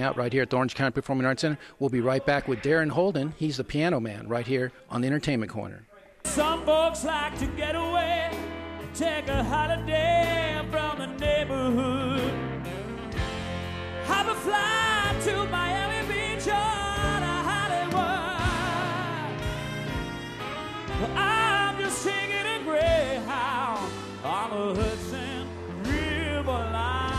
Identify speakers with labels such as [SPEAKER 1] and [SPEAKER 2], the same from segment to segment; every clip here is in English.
[SPEAKER 1] Out right here at the Orange County Performing Arts Center. We'll be right back with Darren Holden. He's the Pianoman right here on the Entertainment Corner.
[SPEAKER 2] Some folks like to get away, take a holiday from the neighborhood, have a flight to Miami Beach or to Hollywood. Well, I'm just taking a Greyhound on the Hudson River line.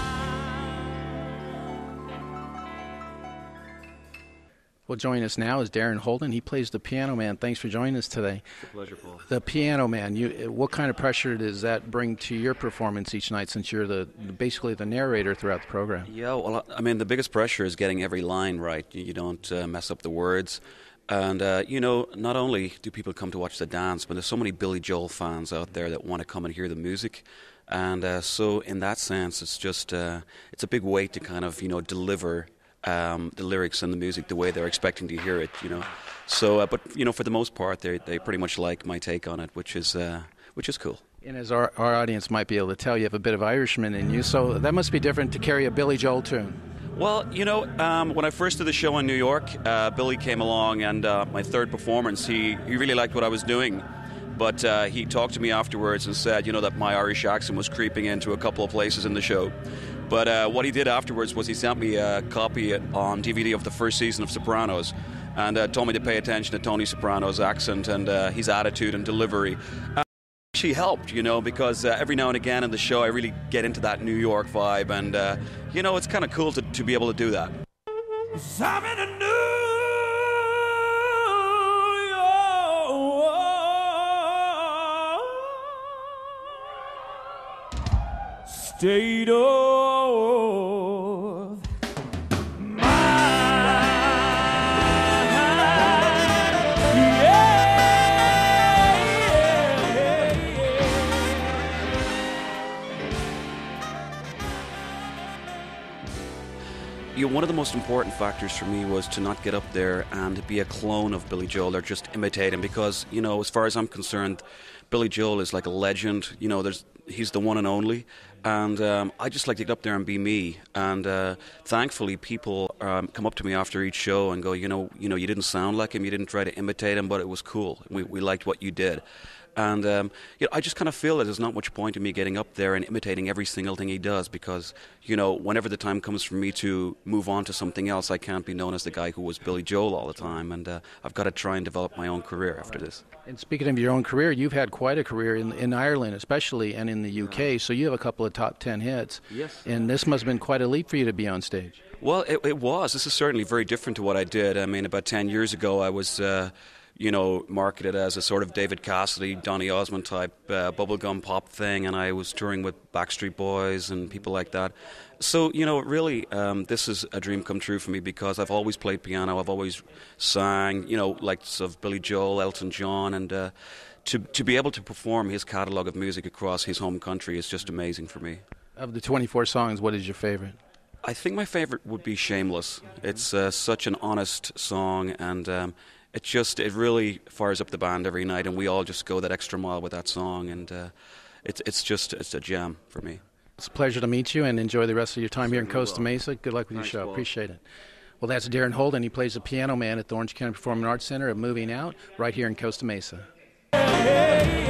[SPEAKER 1] Well, joining us now is Darren Holden. He plays the Pianoman. Thanks for joining us today.
[SPEAKER 3] It's a pleasure, Paul.
[SPEAKER 1] The Pianoman, what kind of pressure does that bring to your performance each night, since you're basically the narrator throughout the program?
[SPEAKER 3] Yeah, well, I mean, the biggest pressure is getting every line right. You don't mess up the words. And, not only do people come to watch the dance, but there's so many Billy Joel fans out there that want to come and hear the music. And so in that sense, it's just, it's a big weight to kind of, deliver the lyrics and the music the way they're expecting to hear it, So, but for the most part, they pretty much like my take on it, which is cool.
[SPEAKER 1] And as our audience might be able to tell, you have a bit of Irishman in you, so that must be different to carry a Billy Joel tune.
[SPEAKER 3] Well, when I first did the show in New York, Billy came along, and my third performance, he really liked what I was doing. But he talked to me afterwards and said, that my Irish accent was creeping into a couple of places in the show. But what he did afterwards was he sent me a copy on DVD of the first season of Sopranos, and told me to pay attention to Tony Soprano's accent and his attitude and delivery. Actually helped, because every now and again in the show I really get into that New York vibe, and it's kind of cool to be able to do that.
[SPEAKER 2] I'm in a New York state of mind.
[SPEAKER 3] One of the most important factors for me was to not get up there and be a clone of Billy Joel or just imitate him, because, as far as I'm concerned, Billy Joel is like a legend. He's the one and only, and I just like to get up there and be me. And thankfully, people come up to me after each show and go, you didn't sound like him, you didn't try to imitate him, but it was cool. We liked what you did. And I just kind of feel that there's not much point in me getting up there and imitating every single thing he does, because, whenever the time comes for me to move on to something else, I can't be known as the guy who was Billy Joel all the time, and I've got to try and develop my own career after this.
[SPEAKER 1] And speaking of your own career, you've had quite a career in Ireland especially, and in the UK, so you have a couple of top 10 hits.
[SPEAKER 3] Yes.
[SPEAKER 1] And this must have been quite a leap for you to be on stage.
[SPEAKER 3] Well, it was. This is certainly very different to what I did. I mean, about 10 years ago, I was... marketed as a sort of David Cassidy, Donny Osmond type bubblegum pop thing, and I was touring with Backstreet Boys and people like that. So, really, this is a dream come true for me, because I've always played piano, I've always sang, likes of Billy Joel, Elton John, and to be able to perform his catalogue of music across his home country is just amazing for me.
[SPEAKER 1] Of the 24 songs, what is your favorite?
[SPEAKER 3] I think my favorite would be Shameless. It's such an honest song, and it really fires up the band every night, and we all just go that extra mile with that song, and it's a jam for me.
[SPEAKER 1] It's a pleasure to meet you, and enjoy the rest of your time here in Costa Mesa. Good luck with your show.
[SPEAKER 3] Paul.
[SPEAKER 1] Appreciate it. Well, that's Darren Holden. He plays the Pianoman at the Orange County Performing Arts Center at Moving Out right here in Costa Mesa.
[SPEAKER 2] Hey, hey, hey.